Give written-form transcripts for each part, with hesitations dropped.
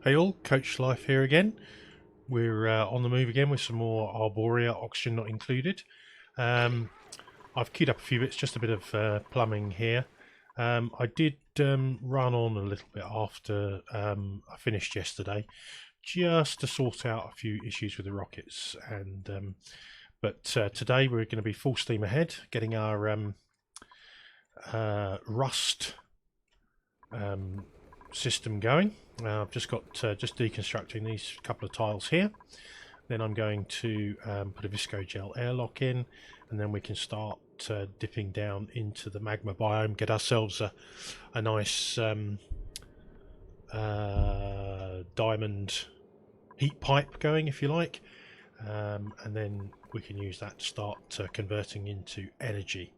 Hey all, Coach Life here again. We're on the move again with some more Arboria, oxygen not included. I've queued up a few bits, just a bit of plumbing here. I did run on a little bit after I finished yesterday, just to sort out a few issues with the rockets. But today we're going to be full steam ahead, getting our rust system going. I've just got just deconstructing these couple of tiles here. Then I'm going to put a visco gel airlock in, and then we can start dipping down into the magma biome, get ourselves a nice diamond heat pipe going, if you like, and then we can use that to start converting into energy.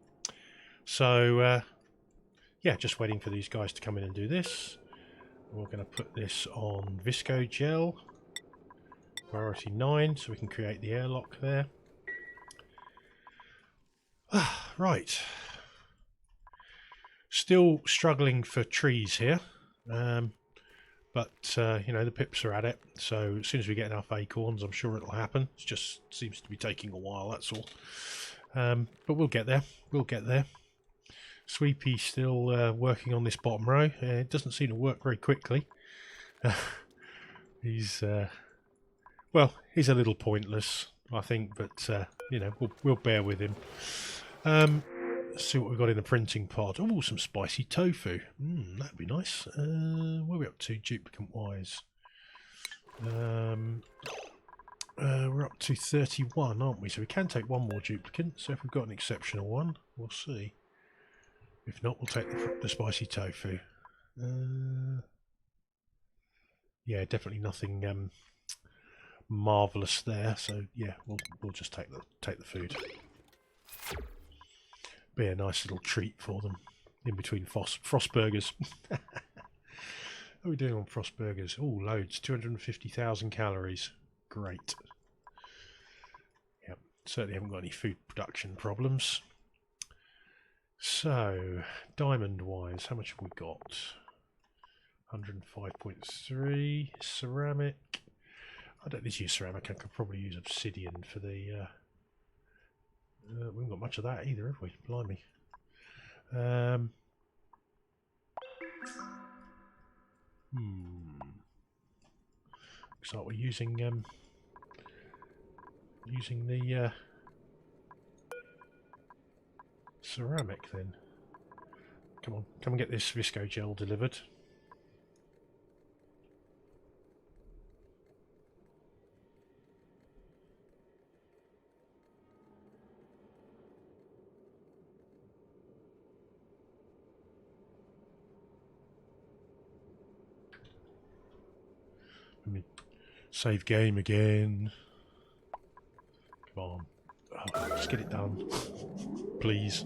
So yeah, just waiting for these guys to come in and do this. We're going to put this on visco gel, priority 9, so we can create the airlock there. Right, still struggling for trees here, but you know, the pips are at it, so as soon as we get enough acorns I'm sure it'll happen. It just seems to be taking a while, that's all. But we'll get there, Sweepy still working on this bottom row. It doesn't seem to work very quickly. He's well, he's a little pointless, I think, but you know, we'll bear with him. Let's see what we've got in the printing pod. Oh, some spicy tofu. That'd be nice. Where are we up to duplicate wise? We're up to 31, aren't we? So we can take one more duplicate. So if we've got an exceptional one, we'll see. If not, we'll take the spicy tofu. Yeah, definitely nothing marvelous there. So yeah, we'll just take the food. Be a nice little treat for them in between frost burgers. How are we doing on frost burgers? Oh, loads. 250,000 calories. Great. Yep, certainly haven't got any food production problems. So, diamond-wise, how much have we got? 105.3. Ceramic. I don't need to use ceramic. I could probably use obsidian for the... we haven't got much of that either, have we? Blimey. Looks like we're using the ceramic then. Come on, come and get this visco gel delivered. Let me save game again. Come on. Oh, just get it done. Please.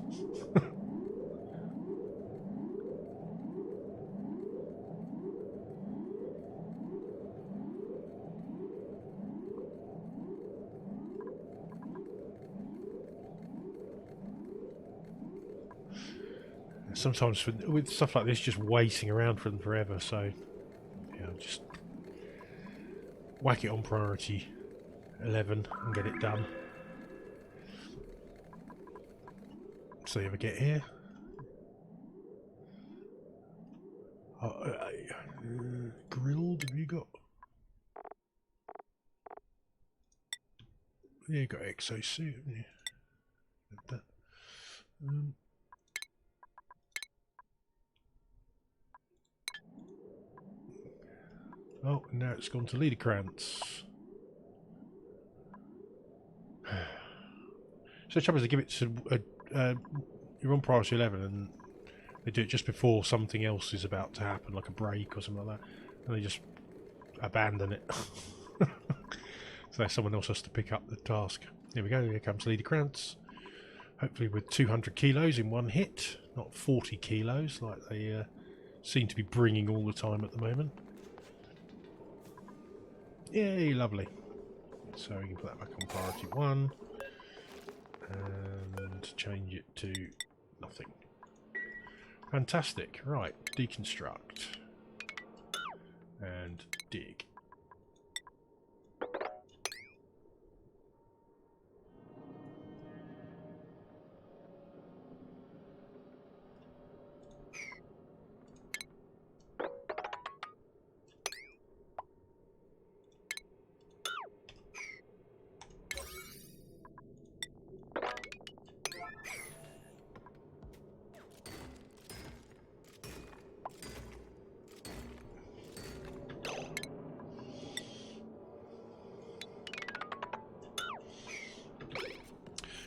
Sometimes with stuff like this, just waiting around for them forever, so yeah, just whack it on priority 11 and get it done. So you ever get here? Grilled, have you got? Yeah, you got exosuit, haven't you? That. Oh, now it's gone to leader krantz. So the trouble is, they give it to you're on priority 11, and they do it just before something else is about to happen, like a break or something like that, and they just abandon it. So someone else has to pick up the task. Here we go. Here comes leader krantz. Hopefully with 200 kilos in one hit, not 40 kilos like they seem to be bringing all the time at the moment. Yay, lovely. So we can put that back on priority 1 and change it to nothing. Fantastic. Right, deconstruct and dig.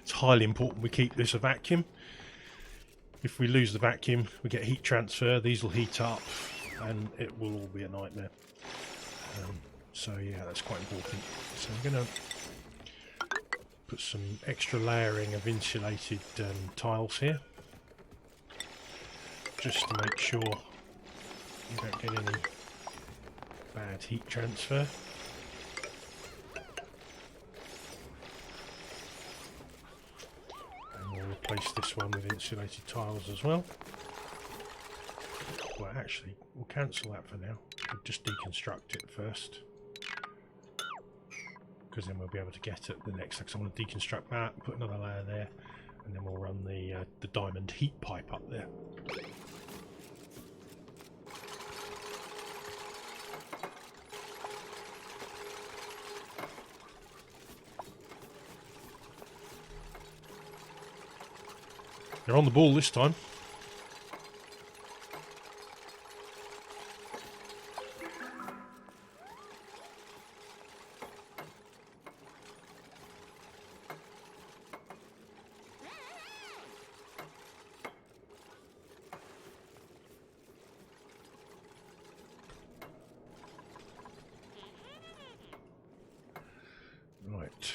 It's highly important we keep this a vacuum. If we lose the vacuum, we get heat transfer, these will heat up, and it will all be a nightmare. So yeah, that's quite important. So I'm going to put some extra layering of insulated tiles here, just to make sure you don't get any bad heat transfer. Replace this one with insulated tiles as well. Well, actually, we'll cancel that for now. We'll just deconstruct it first, because then we'll be able to get at the next. Because I want to deconstruct that, put another layer there, and then we'll run the diamond heat pipe up there. They're on the ball this time. Right.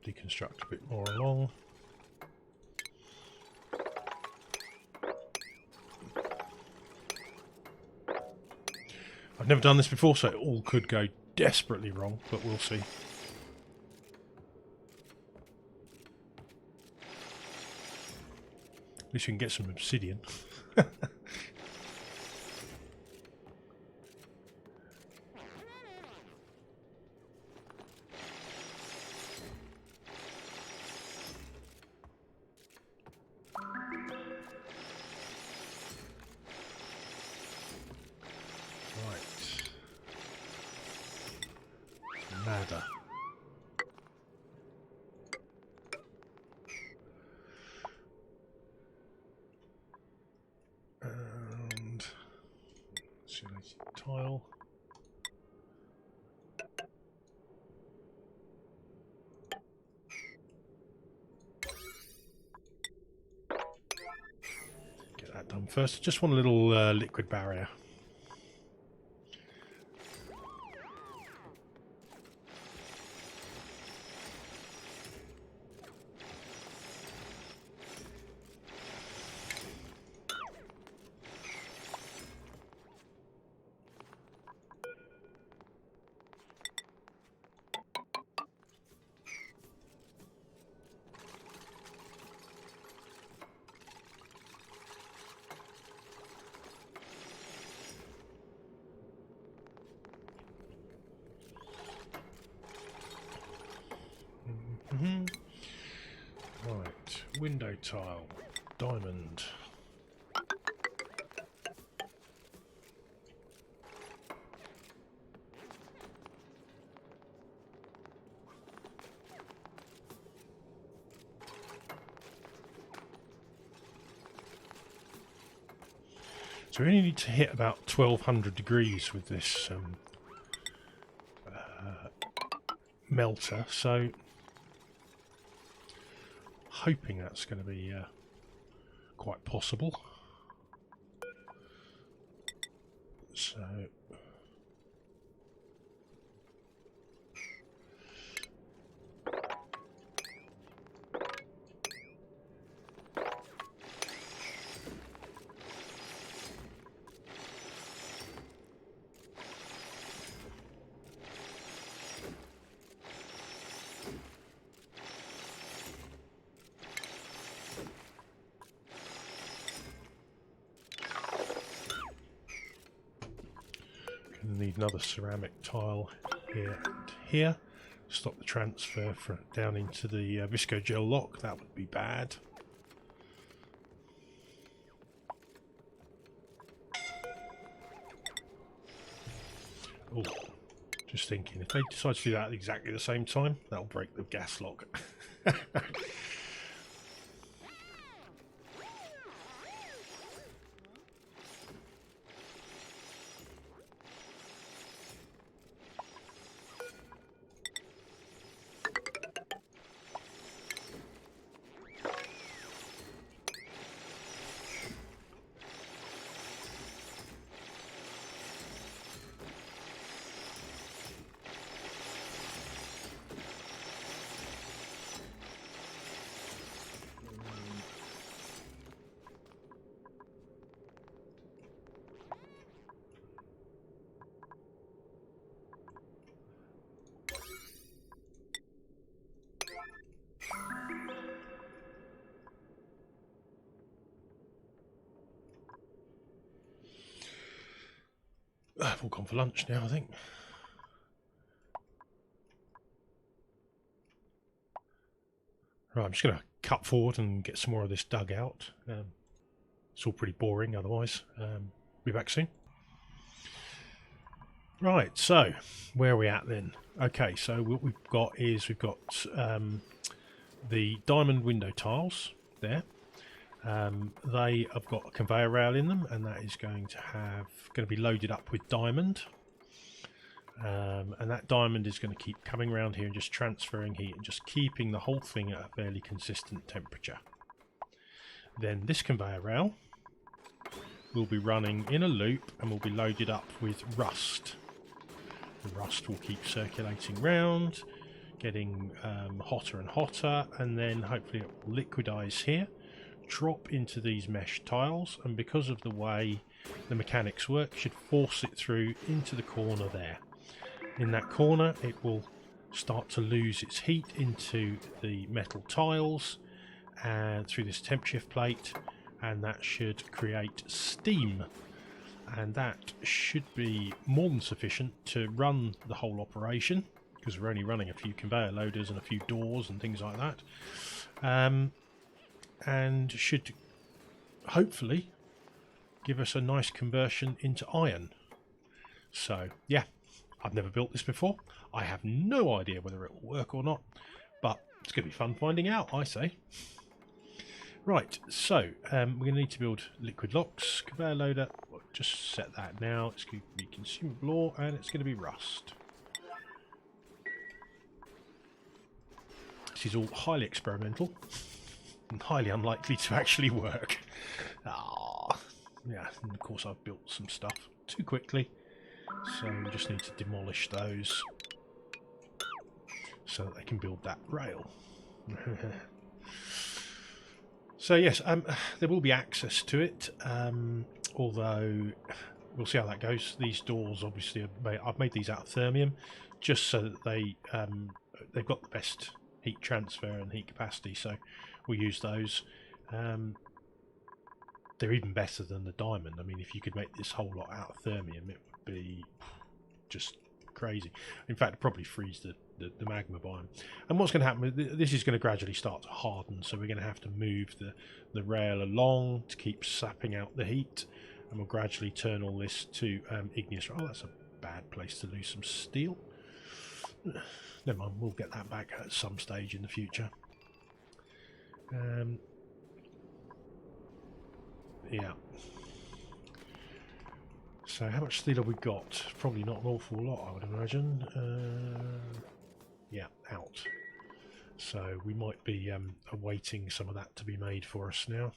Deconstruct a bit more along. I've never done this before, so it all could go desperately wrong, but we'll see. At least we can get some obsidian. Ladder. And insulated tile. Get that done first. Just want a little liquid barrier. Right, window tile, diamond. So we only need to hit about 1200 degrees with this melter, so hoping that's going to be quite possible. So going to need another ceramic tile here and here. Stop the transfer from down into the visco gel lock. That would be bad. Oh, just thinking, if they decide to do that at exactly the same time, that'll break the gas lock. I've all gone for lunch now, I think. Right, I'm just going to cut forward and get some more of this dug out. It's all pretty boring otherwise. Be back soon. Right, so where are we at then? Okay, so what we've got is the diamond window tiles there. They have got a conveyor rail in them, and that is going to be loaded up with diamond. And that diamond is going to keep coming around here and just transferring heat and just keeping the whole thing at a fairly consistent temperature. Then this conveyor rail will be running in a loop and will be loaded up with rust. The rust will keep circulating round, getting hotter and hotter, and then hopefully it will liquidize here, drop into these mesh tiles, and because of the way the mechanics work, should force it through into the corner there. In that corner it will start to lose its heat into the metal tiles and through this temp shift plate, and that should create steam, and that should be more than sufficient to run the whole operation, because we're only running a few conveyor loaders and a few doors and things like that, and should hopefully give us a nice conversion into iron. So yeah, I've never built this before. I have no idea whether it will work or not, but it's going to be fun finding out, I say. Right, so we're going to need to build liquid locks, conveyor loader. We'll just set that now. It's going to be consumable ore, and it's going to be rust. This is all highly experimental and highly unlikely to actually work. Yeah, and of course I've built some stuff too quickly, so we just need to demolish those so that they can build that rail. So yes, there will be access to it, although we'll see how that goes. These doors, obviously, I've made these out of thermium, just so that they've got the best heat transfer and heat capacity. So we'll use those. They're even better than the diamond. I mean, if you could make this whole lot out of thermium, it would be just crazy. In fact, it'd probably freeze the magma biome. And what's going to happen, this is going to gradually start to harden, so we're going to have to move the rail along to keep sapping out the heat, and we'll gradually turn all this to igneous. Oh, that's a bad place to lose some steel. Never mind, we'll get that back at some stage in the future. Yeah. So how much steel have we got? Probably not an awful lot, I would imagine. Yeah, out. So we might be awaiting some of that to be made for us now.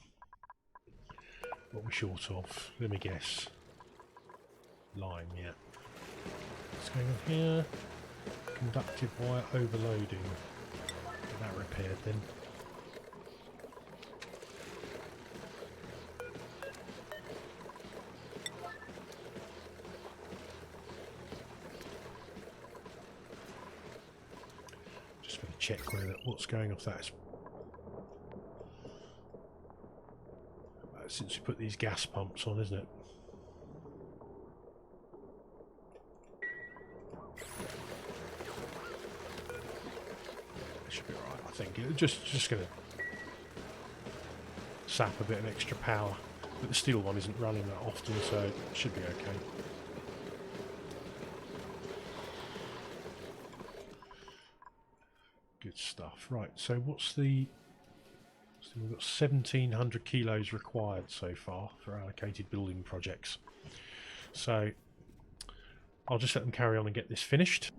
What we're short of, let me guess. Lime, yeah. What's going on here? Conductive wire overloading. Get that repaired then. Check what's going off that. Since we put these gas pumps on, isn't it? think it's just going to sap a bit of extra power. But the steel one isn't running that often, so it should be okay. Good stuff. Right, so what's the... So we've got 1,700 kilos required so far for allocated building projects. So I'll just let them carry on and get this finished.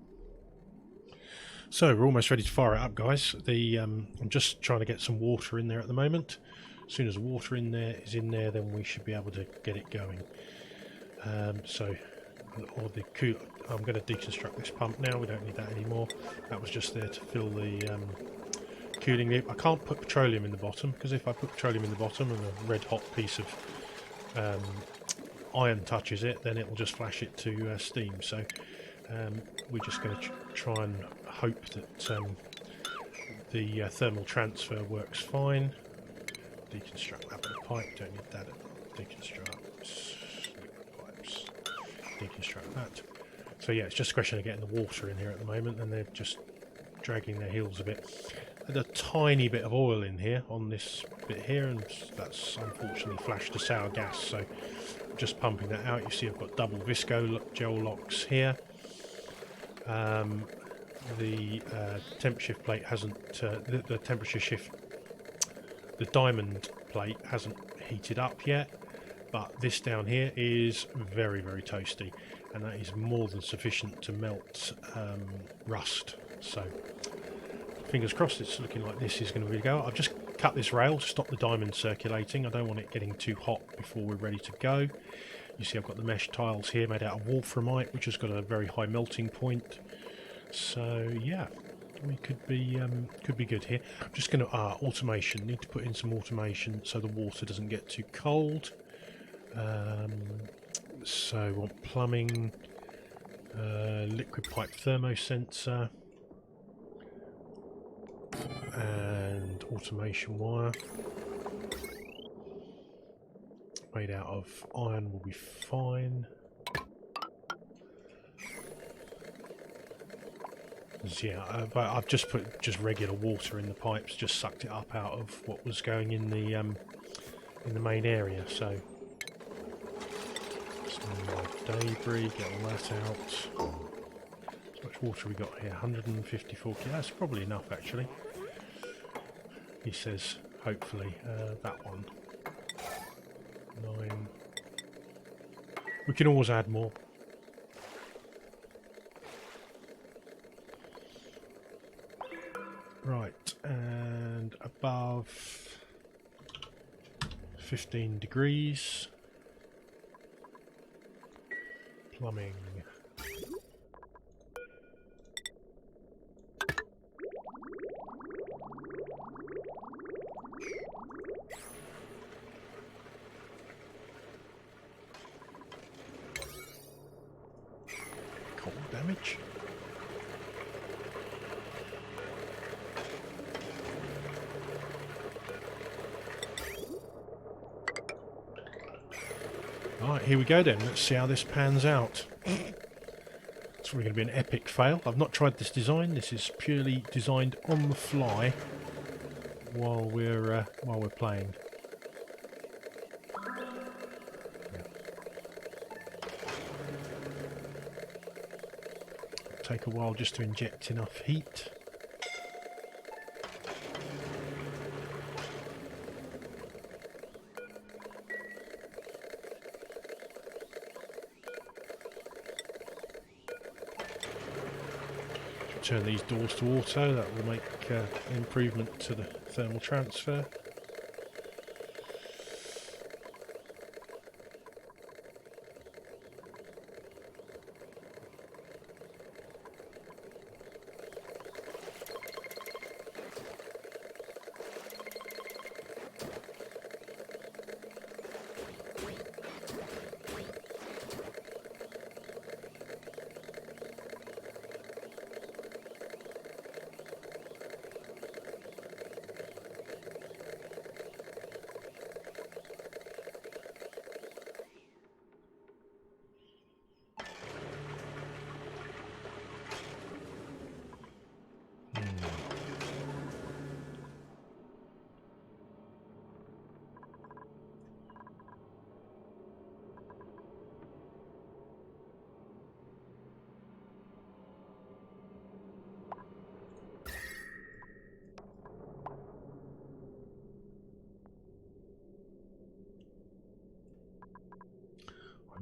So we're almost ready to fire it up, guys. I'm just trying to get some water in there at the moment. As soon as the water is in there, then we should be able to get it going. I'm going to deconstruct this pump now. We don't need that anymore. That was just there to fill the cooling loop. I can't put petroleum in the bottom, because if I put petroleum in the bottom and a red hot piece of iron touches it, then it will just flash it to steam. So we're just going to try and hope that the thermal transfer works fine. Deconstruct that bit of pipe, don't need that. Deconstruct liquid pipes, deconstruct that. So yeah, it's just a question of getting the water in here at the moment, and they're just dragging their heels a bit. There's a tiny bit of oil in here on this bit here, and that's unfortunately flashed to sour gas, so I'm just pumping that out. You see I've got double visco gel locks here. The temp shift plate hasn't, the temperature shift, the diamond plate hasn't heated up yet, but this down here is very, very toasty, and that is more than sufficient to melt rust. So fingers crossed it's looking like this is going to really go. I've just cut this rail to stop the diamond circulating. I don't want it getting too hot before we're ready to go. You see I've got the mesh tiles here made out of wolframite, which has got a very high melting point. So yeah, we could be good here. I'm just going to automation. Need to put in some automation so the water doesn't get too cold. So we want plumbing, liquid pipe thermosensor, and automation wire made out of iron will be fine. Yeah, but I've just put regular water in the pipes, just sucked it up out of what was going in the main area. So some debris, get all that out. How much water we got here? 154. That's probably enough actually. He says, hopefully, that one. 9. We can always add more. Right, and above 15 degrees. Plumbing. Cold damage. Alright, here we go then. Let's see how this pans out. It's probably going to be an epic fail. I've not tried this design. This is purely designed on the fly while we're playing. It'll take a while just to inject enough heat. Turn these doors to auto, that will make an improvement to the thermal transfer.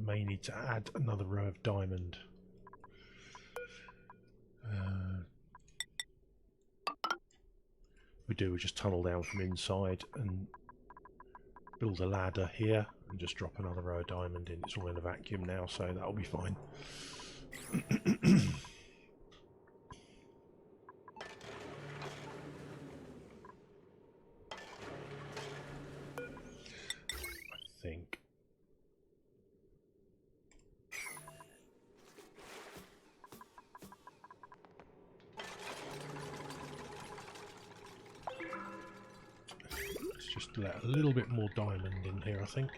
may need to add another row of diamond. We just tunnel down from inside and build a ladder here and just drop another row of diamond in. It's all in a vacuum now, so that'll be fine. I think. Let's just let a little bit more diamond in here, I think.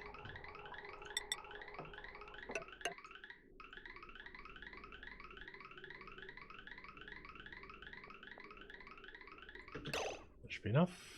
That should be enough.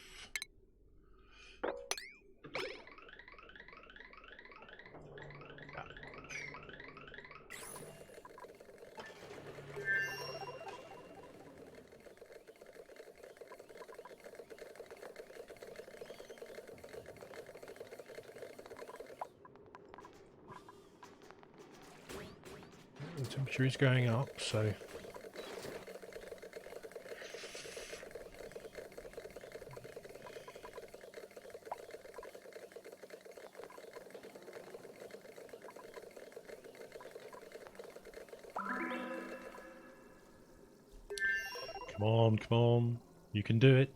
The temperature is going up, so come on, you can do it.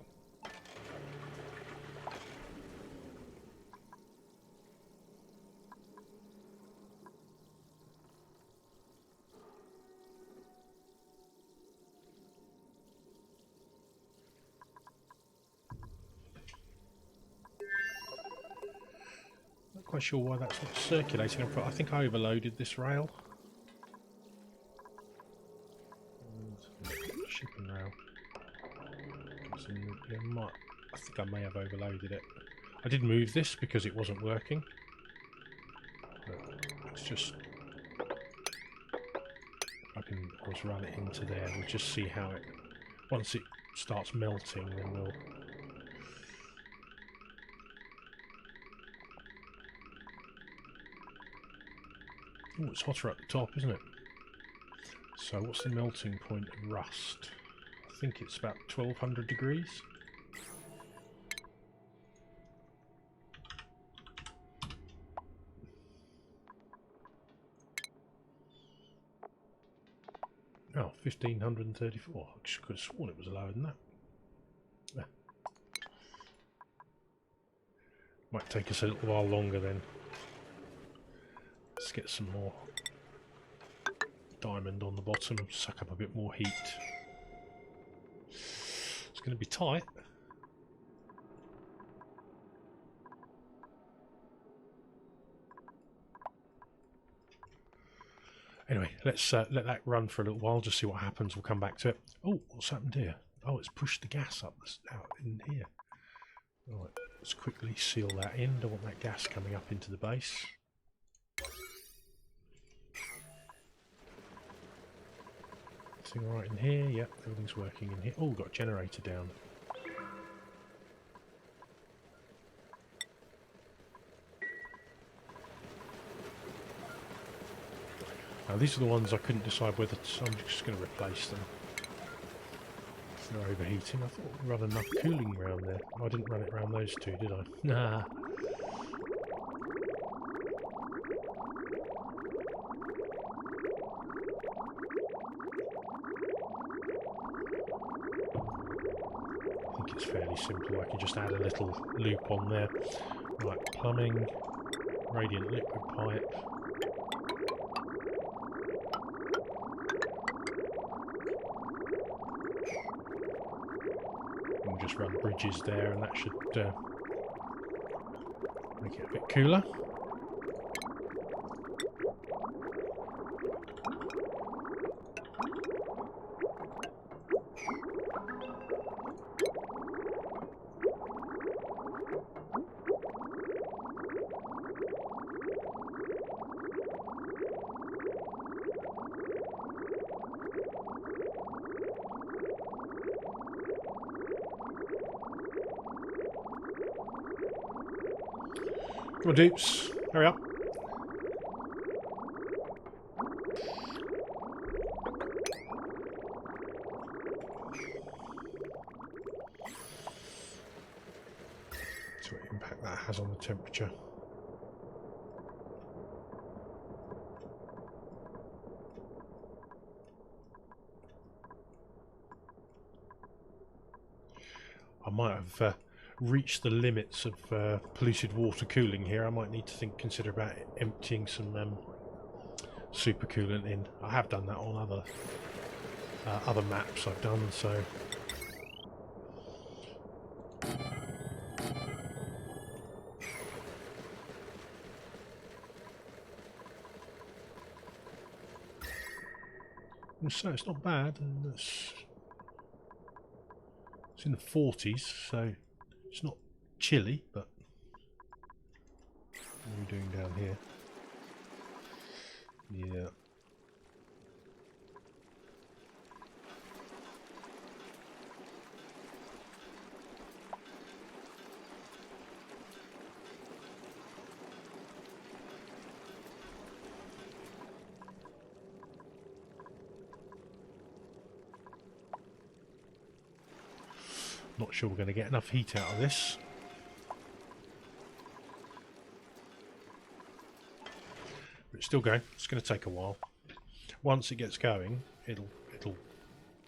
Not quite sure why that's not circulating. I think I overloaded this rail. Shipping rail. I think I may have overloaded it. I did move this because it wasn't working. But let's just... I can always run it into there. We'll just see how it... Once it starts melting, then we'll... Oh, it's hotter at the top, isn't it? So what's the melting point of rust? I think it's about 1200 degrees. Oh, 1534. I just could have sworn it was lower than that. Yeah. Might take us a little while longer then. Let's get some more diamond on the bottom, suck up a bit more heat. It's going to be tight. Anyway, let's let that run for a little while, just see what happens. We'll come back to it. Oh, what's happened here? Oh, it's pushed the gas up out in here. Right, let's quickly seal that in. Don't want that gas coming up into the base. Everything right in here? Yep, everything's working in here. Oh, we've got a generator down. Now these are the ones I couldn't decide whether to, so I'm just going to replace them. They're overheating. I thought we ran enough cooling around there. I didn't run it around those two, did I? Nah. I think it's fairly simple. I can just add a little loop on there. Right, plumbing, radiant liquid pipe. We'll just run bridges there, and that should make it a bit cooler. Come on, dupes, hurry up. temperature. I might have reached the limits of polluted water cooling here. I might need to consider about emptying some super coolant in. I have done that on other maps I've done, so. So it's not bad, and it's in the 40s, so it's not chilly, but what are we doing down here? Yeah. Not sure we're going to get enough heat out of this. But it's still going. It's going to take a while. Once it gets going, it'll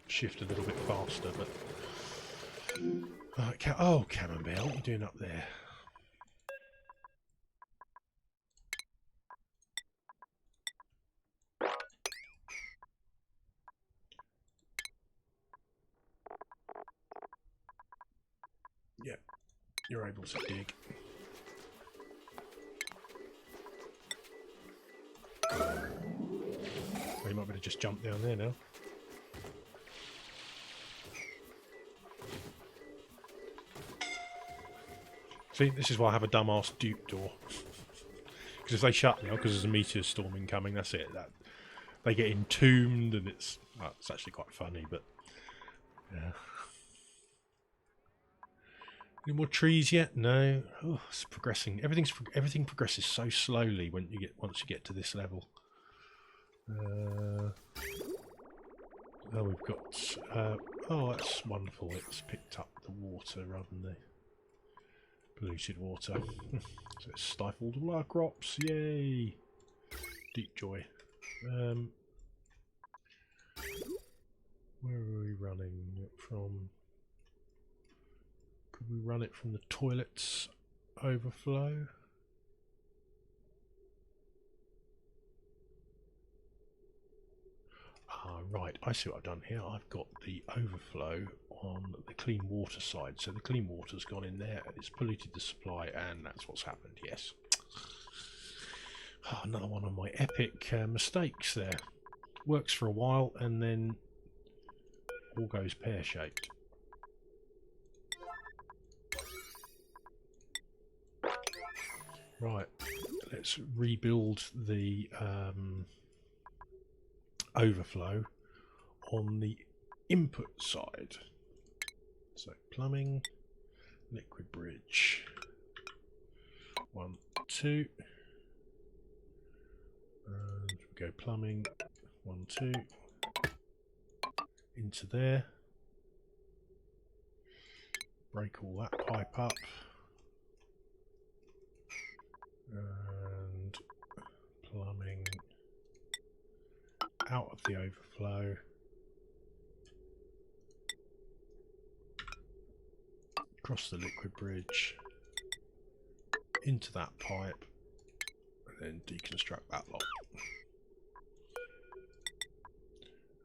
shift a little bit faster. But oh, Camembert, what are you doing up there? Yeah, you're able to dig. Well, you might better just jump down there now. See, this is why I have a dumbass dupe door. Because if they shut now, because there's a meteor storm incoming, that's it. They get entombed, and it's actually quite funny, but yeah. Any more trees yet? No. Oh, it's progressing. Everything progresses so slowly once you get to this level. Oh, we've got. Oh, that's wonderful. It's picked up the water rather than the polluted water. So it's stifled all our crops. Yay! Deep joy. Where are we running it from? Could we run it from the toilets overflow? Ah, right, I see what I've done here. I've got the overflow on the clean water side. So the clean water's gone in there and it's polluted the supply, and that's what's happened, yes. Oh, another one of my epic mistakes there. Works for a while and then all goes pear-shaped. Right, let's rebuild the overflow on the input side. So plumbing, liquid bridge, 1, 2, and we go plumbing, 1, 2, into there, break all that pipe up, and plumbing out of the overflow, across the liquid bridge, into that pipe, and then deconstruct that lot.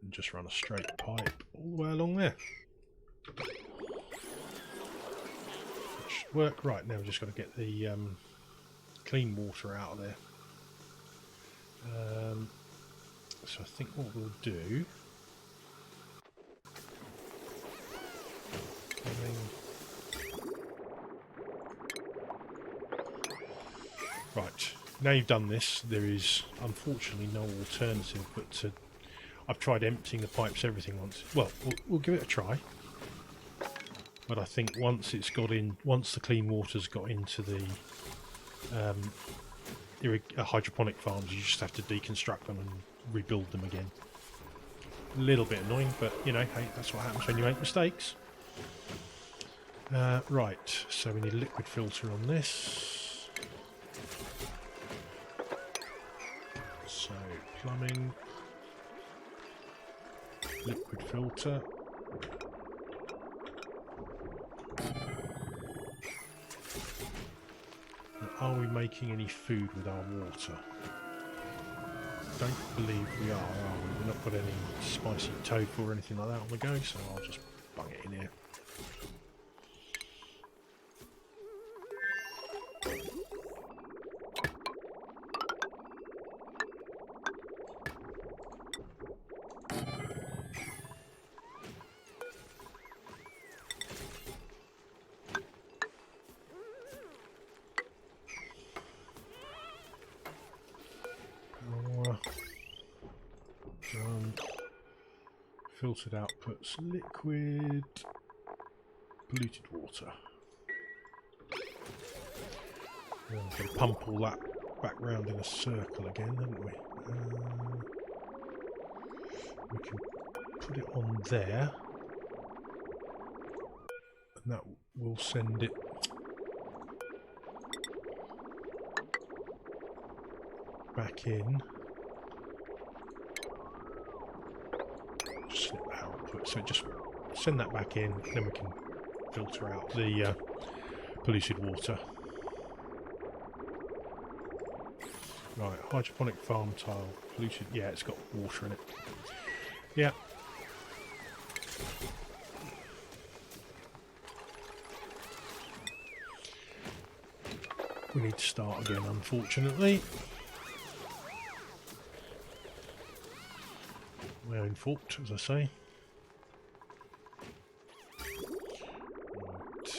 And just run a straight pipe all the way along there. That should work. Right, now we've just got to get the clean water out of there. So I think what we'll do, right, now you've done this, there is unfortunately no alternative but to, I've tried emptying the pipes, everything once. Well, we'll give it a try. But I think once it's got in, once the clean water's got into the hydroponic farms, you just have to deconstruct them and rebuild them again. A little bit annoying, but you know, hey, that's what happens when you make mistakes. Right, so we need a liquid filter on this. plumbing, liquid filter. Now, are we making any food with our water? Don't believe we are we? We've not got any spicy tofu or anything like that on the go, so I'll just bung it in here. Filtered outputs, liquid, polluted water. We're going to pump all that back round in a circle again, haven't we? We can put it on there, and that will send it back in. Snip output, so just send that back in, then we can filter out the polluted water. Right, hydroponic farm tile, polluted, yeah, it's got water in it. Yeah. We need to start again, unfortunately. My own fault, as I say. Right.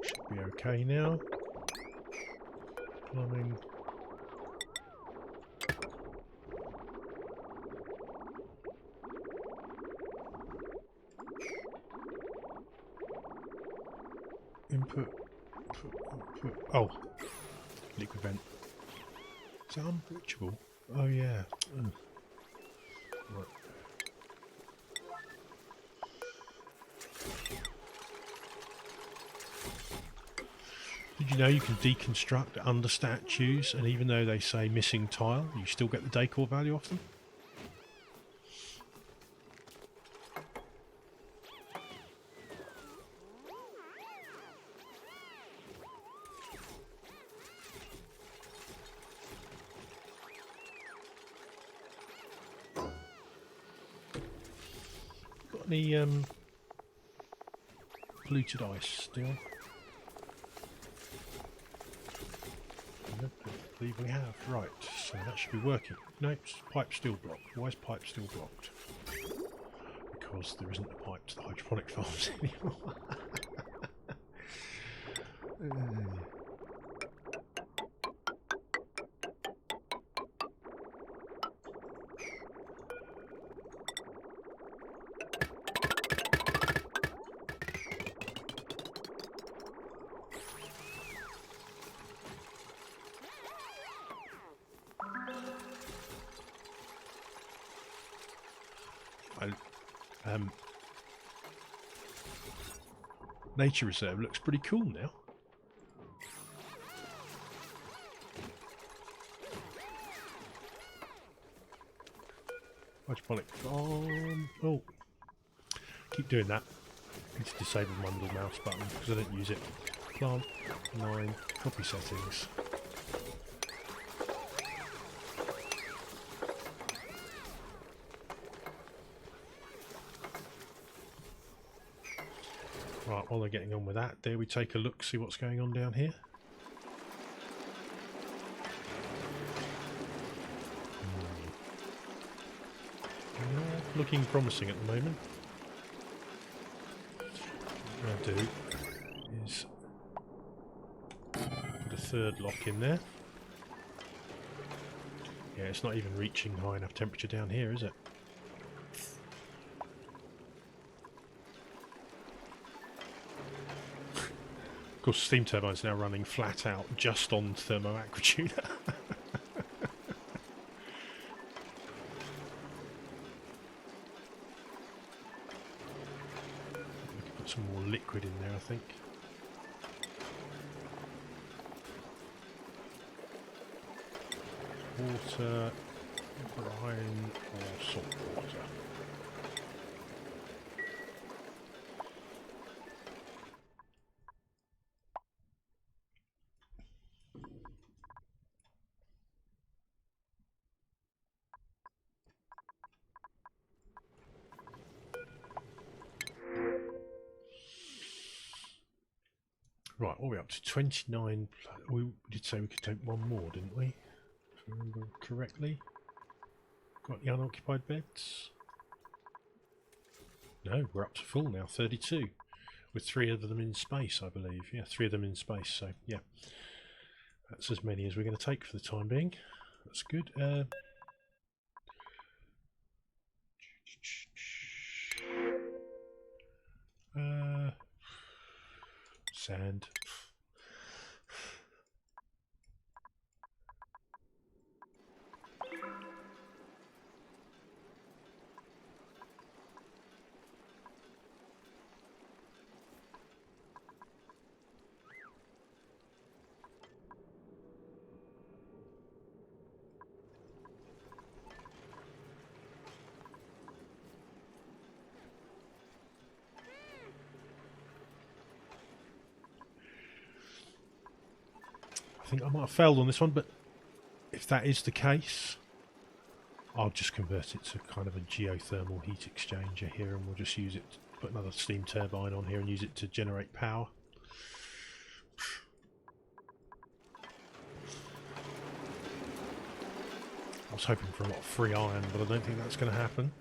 Should be okay now. Plumbing. Input. Output. Oh, liquid vent. Is that unbreachable? Oh yeah. Ugh. Right. Did you know you can deconstruct under statues, and even though they say missing tile, you still get the decor value off them? Any polluted ice still? I don't believe we have. Right, so that should be working. Nope, pipe still blocked. Why is pipe still blocked? Because there isn't a pipe to the hydroponic farms anymore. Nature reserve looks pretty cool now. Hydroponic farm. Oh, keep doing that. I need to disable my little mouse button because I don't use it. Plant 9. Copy settings. Right, while they're getting on with that, dare we take a look, see what's going on down here? Yeah, looking promising at the moment. What I'm going to do is put a third lock in there. Yeah, it's not even reaching high enough temperature down here, is it? Of course, steam turbine's now running flat out just on thermoacratuner. We can put some more liquid in there, I think. Water. brine or salt water. Right, what are we up to? 29. We did say we could take one more, didn't we? If I remember correctly. Got the unoccupied beds? No, we're up to full now, 32. With 3 of them in space, I believe. Yeah, 3 of them in space, so yeah. That's as many as we're going to take for the time being. That's good. Sand. I think I might have failed on this one, but if that is the case, I'll just convert it to kind of a geothermal heat exchanger here, and we'll just use it, put another steam turbine on here and use it to generate power. I was hoping for a lot of free iron, but I don't think that's going to happen.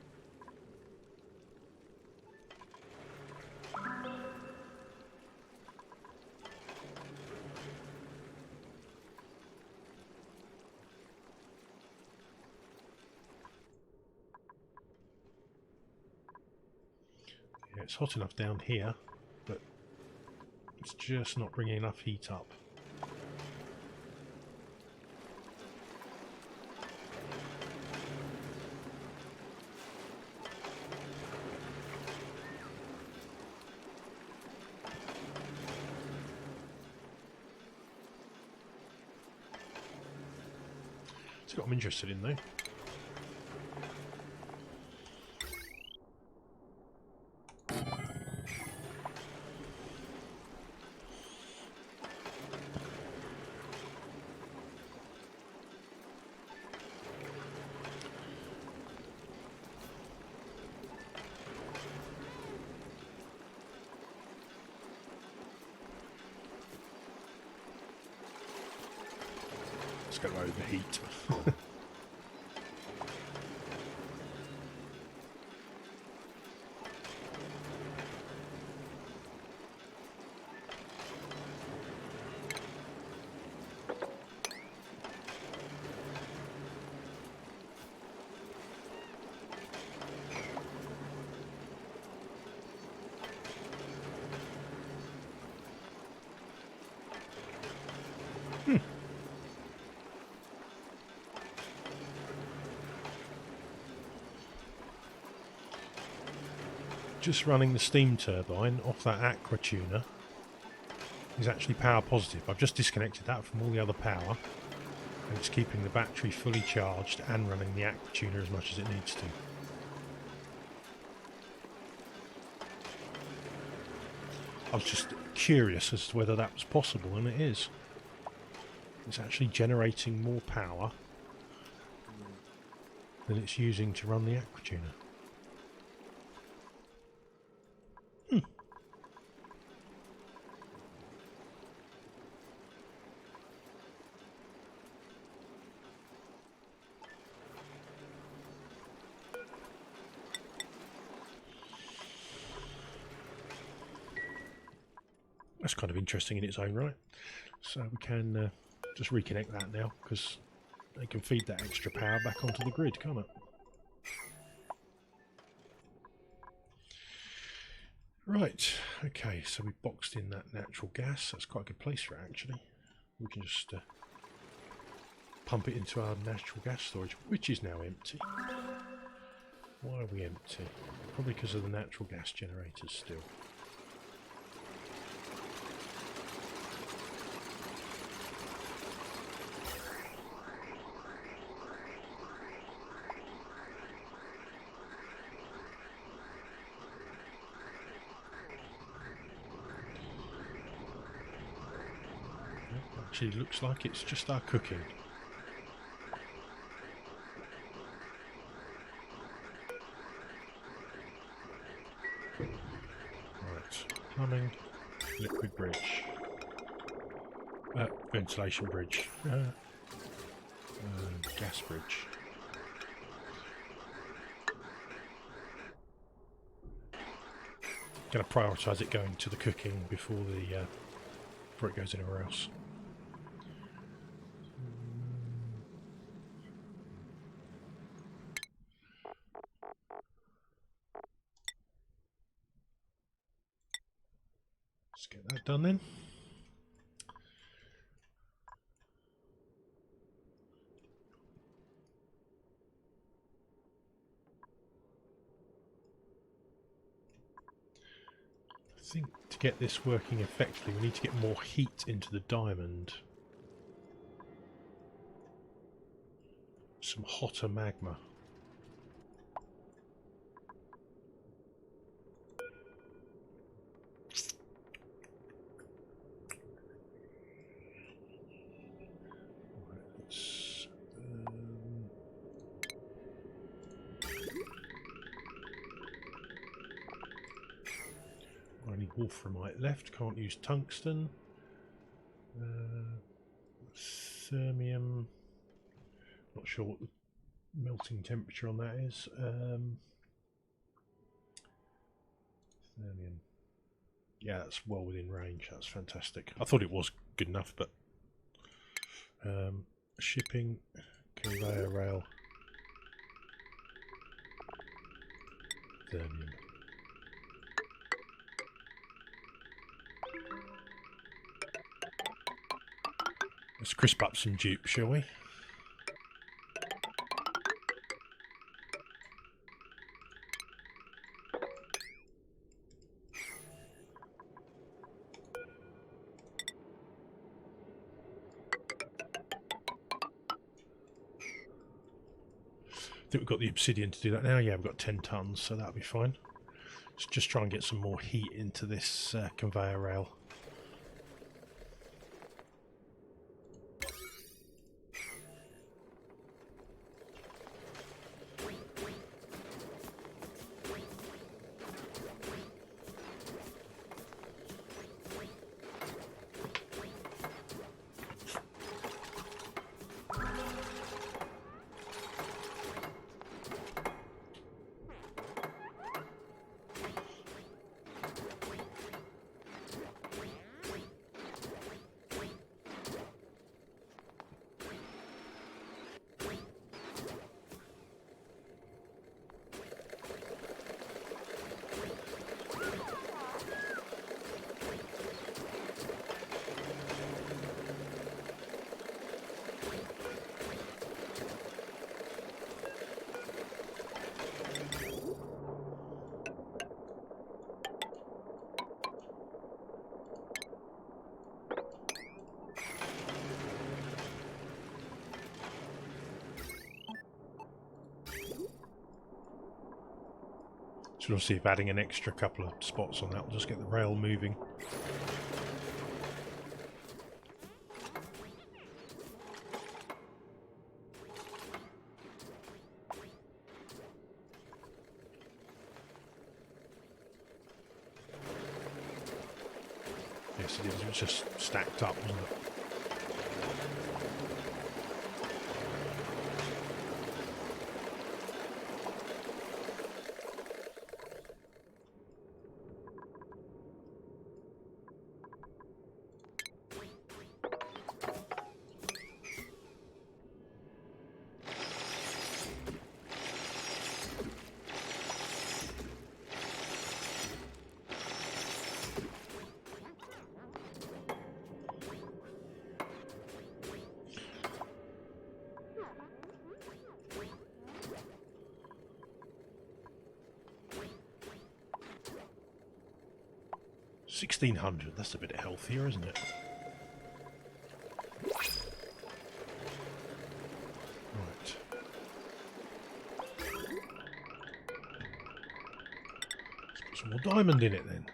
Yeah, it's hot enough down here, but it's just not bringing enough heat up. That's what I'm interested in, though. It's going to overheat. Just running the steam turbine off that aqua tuner is actually power positive. I've just disconnected that from all the other power, and it's keeping the battery fully charged and running the aqua tuner as much as it needs to. I was just curious as to whether that was possible, and it is. It's actually generating more power than it's using to run the aqua tuner. That's kind of interesting in its own right. So we can just reconnect that now, because they can feed that extra power back onto the grid, can't it? Right, okay, so we boxed in that natural gas. That's quite a good place for it, actually. We can just pump it into our natural gas storage, which is now empty. Why are we empty? Probably because of the natural gas generators still. actually looks like it's just our cooking. Right, plumbing, liquid bridge, ventilation bridge, gas bridge. Going to prioritise it going to the cooking before it goes anywhere else. Let's get that done then. I think to get this working effectively, we need to get more heat into the diamond. Some hotter magma. I need wolframite left, can't use tungsten. Thermium, not sure what the melting temperature on that is. Thermium. Yeah, that's well within range, that's fantastic. I thought it was good enough, but shipping, conveyor rail, thermium. Let's crisp up some dupes, shall we? I think we've got the obsidian to do that now. Yeah, we've got 10 tons, so that'll be fine. Let's just try and get some more heat into this conveyor rail. So we'll see if adding an extra couple of spots on that will just get the rail moving. Yes, it is. It was just stacked up, wasn't it? $1,600, that's a bit healthier, isn't it? Right. Let's put some more diamond in it then.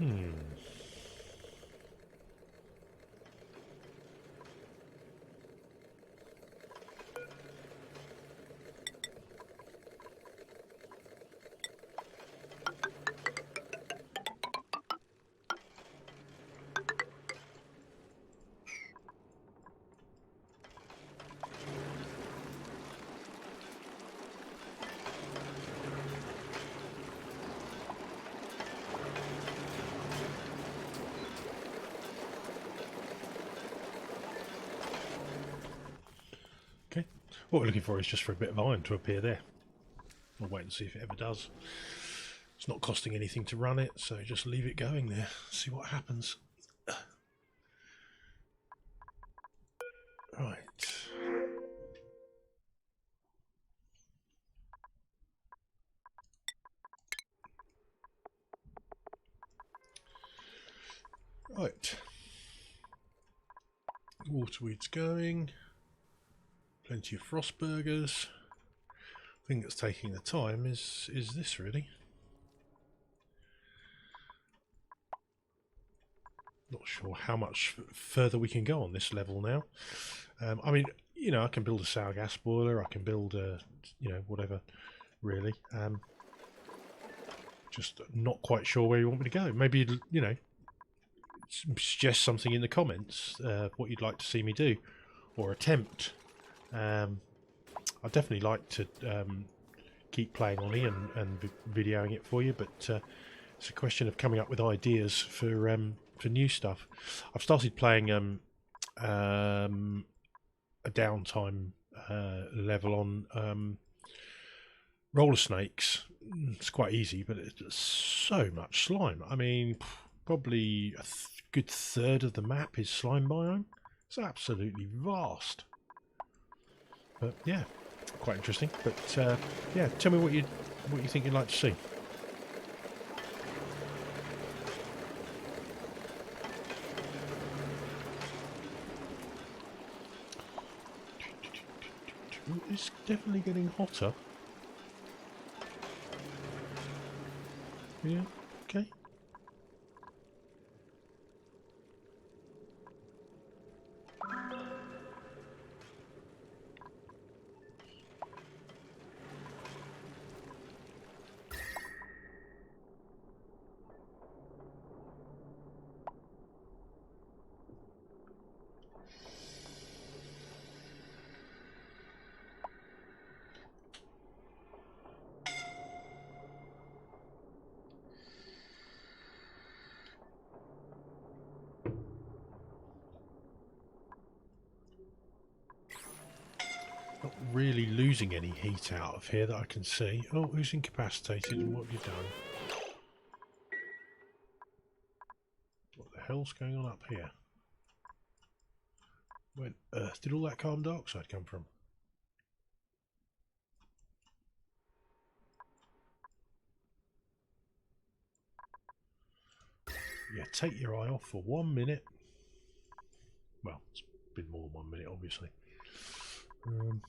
Hmm. Okay. What we're looking for is just for a bit of iron to appear there. We'll wait and see if it ever does. It's not costing anything to run it, so just leave it going there. See what happens. Right. Right. Waterweed's going. Plenty of frost burgers. Thing that's taking the time is this really. Not sure how much further we can go on this level now. I mean, you know, I can build a sour gas boiler. I can build a, you know, whatever, really. Just not quite sure where you want me to go. Maybe, you know, suggest something in the comments, what you'd like to see me do or attempt. I'd definitely like to keep playing on here and videoing it for you, but it's a question of coming up with ideas for new stuff. I've started playing a downtime level on roller snakes. It's quite easy, but it's so much slime. I mean, probably a good third of the map is slime biome. It's absolutely vast. But yeah, quite interesting. But yeah, tell me what you think you'd like to see. It's definitely getting hotter. Yeah, okay. Not really losing any heat out of here that I can see. Oh, who's incapacitated and what have you done? What the hell's going on up here? Where on earth did all that carbon dioxide come from? Yeah, take your eye off for 1 minute. Well, it's been more than 1 minute, obviously. Well,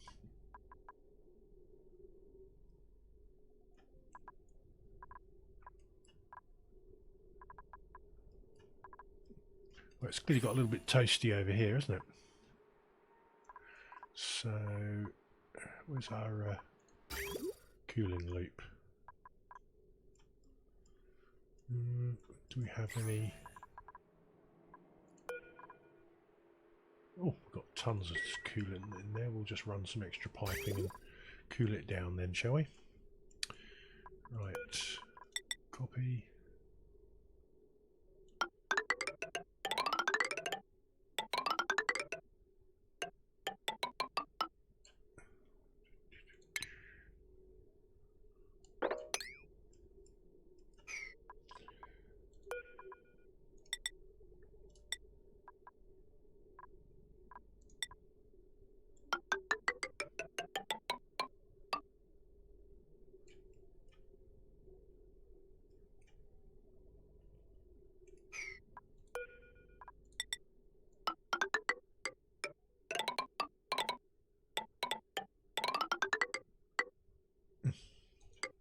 it's clearly got a little bit toasty over here, isn't it? So, where's our cooling loop? Do we have any? Oh, we've got tons of coolant in there. We'll just run some extra piping and cool it down then, shall we? Right, copy.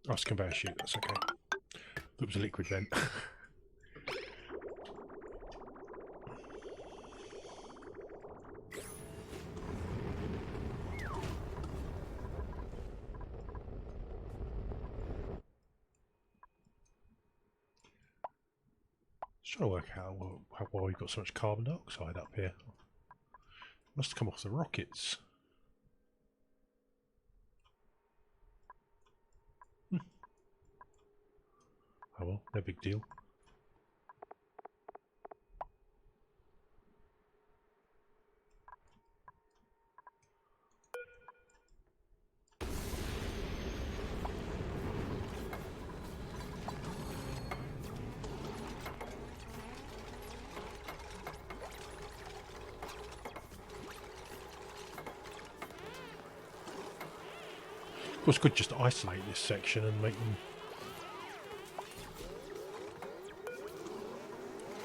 Oh, it's conveyor chute, that's okay. It was a liquid vent. Trying to work out why we've got so much carbon dioxide up here. Must have come off the rockets. Oh well, no big deal. Of course, could just isolate this section and make them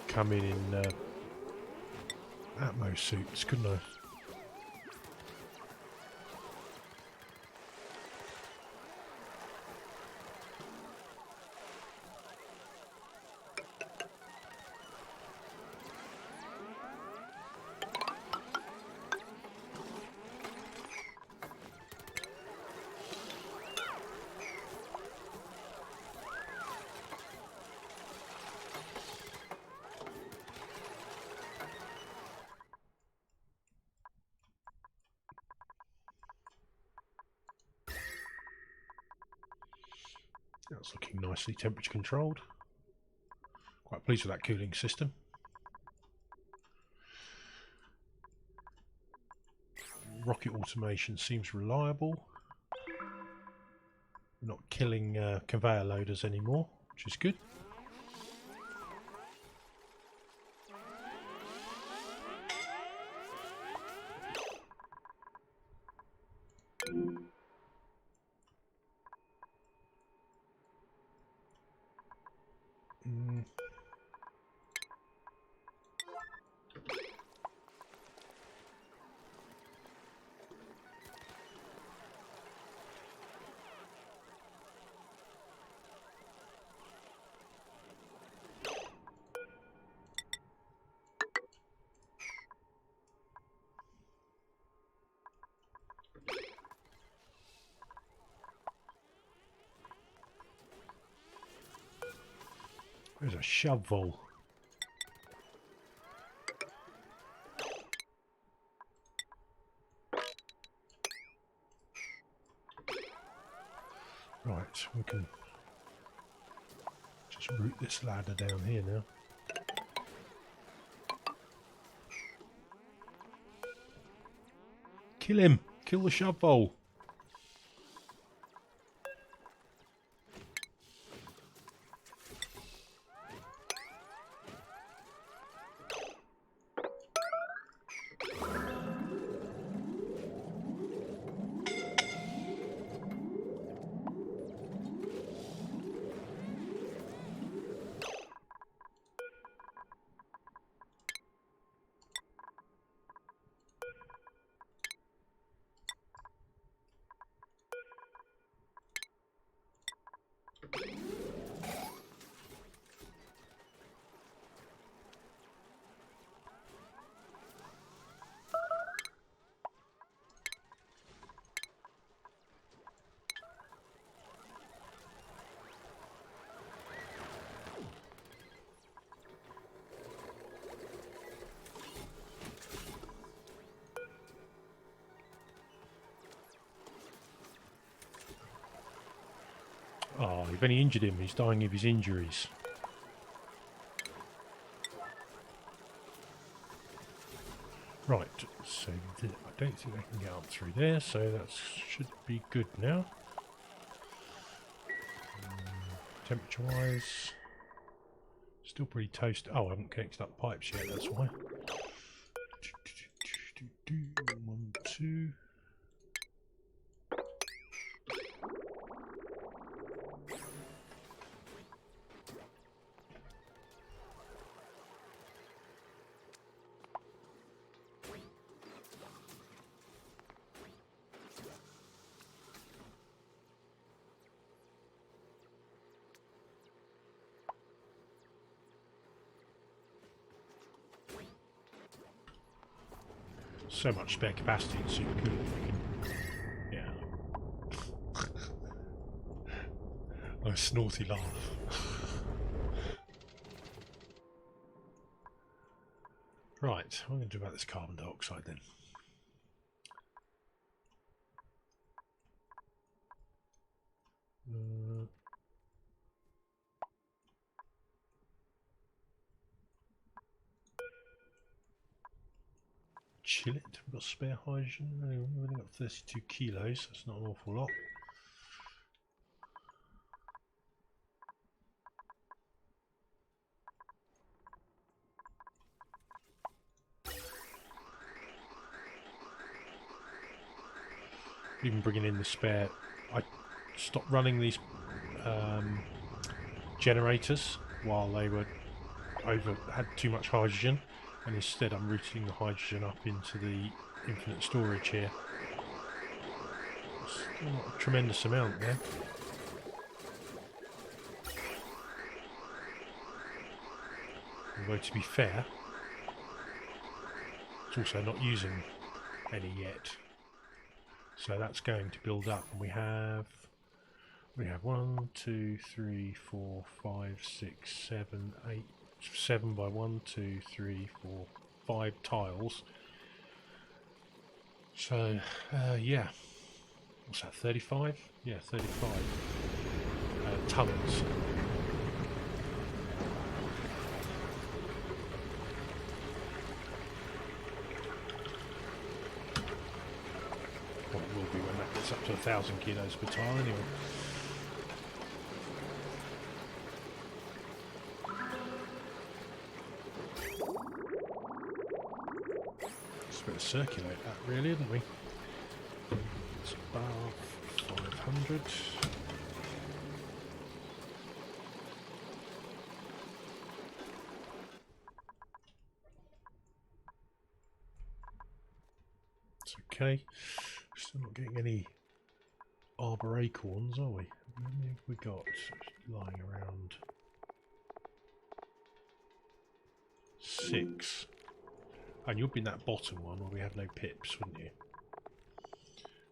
come in Atmo suits, couldn't I? That's looking nicely temperature controlled. Quite pleased with that cooling system. Rocket automation seems reliable. Not killing conveyor loaders anymore, which is good. There's a shovel. Right, we can just route this ladder down here now. Kill him! Kill the shovel! Oh, you've only injured him. He's dying of his injuries. Right, so I don't think I can get up through there, so that should be good now. Temperature-wise, still pretty toasty. Oh, I haven't connected up pipes yet, that's why. 1, 2... So much spare capacity in super cooling. Yeah. Nice snorty laugh. Right, what am I going to do about this carbon dioxide then? Chill it. We've got spare hydrogen. We've only got 32 kilos. That's not an awful lot. Even bringing in the spare, I stopped running these generators while they were had too much hydrogen, and instead I'm routing the hydrogen up into the infinite storage here. Still not a tremendous amount there. Although to be fair, it's also not using any yet. So that's going to build up, and we have 1, 2, 3, 4, 5, 6, 7, 8, 7 by 1, 2, 3, 4, 5 tiles. So yeah, what's that? 35? Yeah, 35 tons. Well, it will be when that gets up to 1,000 kilos per tile anyway. Just better circulate that really, didn't we? It's above 500. It's okay. Still not getting any arbor acorns, are we? How many have we got lying around? 6. And you'll be in that bottom one where we have no pips, wouldn't you?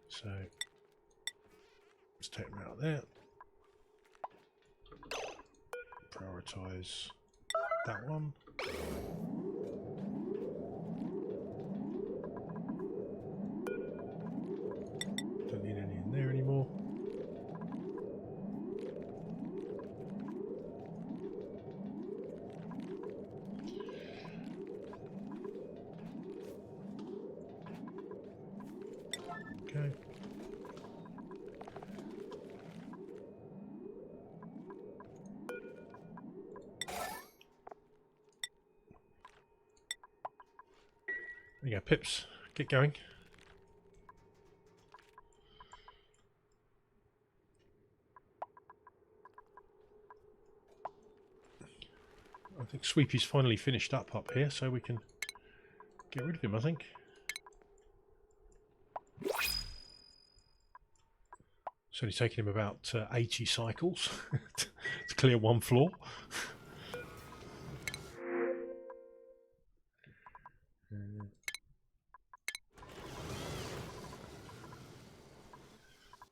So let's take them out there. Prioritise that one. Don't need any in there anymore. Okay. There you go, pips. Get going. I think Sweepy's finally finished up here, so we can get rid of him, I think. It's only taken him about 80 cycles to clear one floor.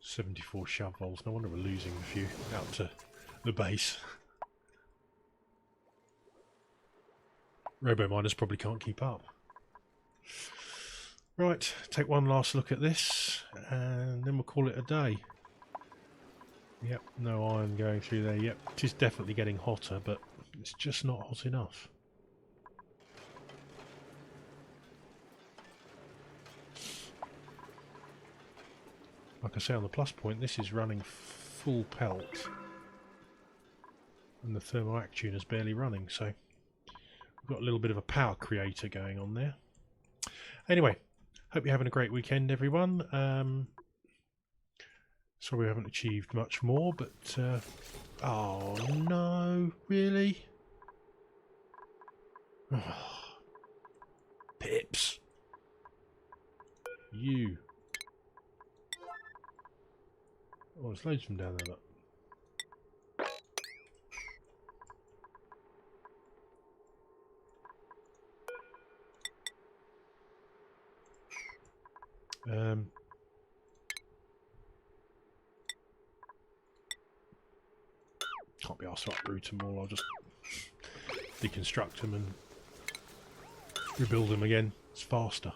74 shovels. No wonder we're losing a few out to the base. Robo miners probably can't keep up. Right, take one last look at this, and then we'll call it a day. Yep, no iron going through there. Yep, it is definitely getting hotter, but it's just not hot enough. Like I say, on the plus point, this is running full pelt, and the thermoact tuner's barely running, so we've got a little bit of a power creator going on there. Anyway, hope you're having a great weekend, everyone. Sorry we haven't achieved much more, but oh no, really? Pips. You. Oh, there's loads from down there, look. Can't be asked to uproot them all, I'll just deconstruct them and rebuild them again. It's faster.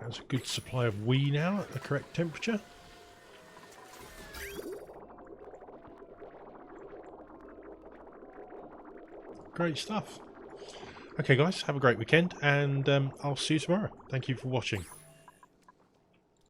That's a good supply of wheat now at the correct temperature. Great stuff. Okay guys, have a great weekend, and I'll see you tomorrow. Thank you for watching.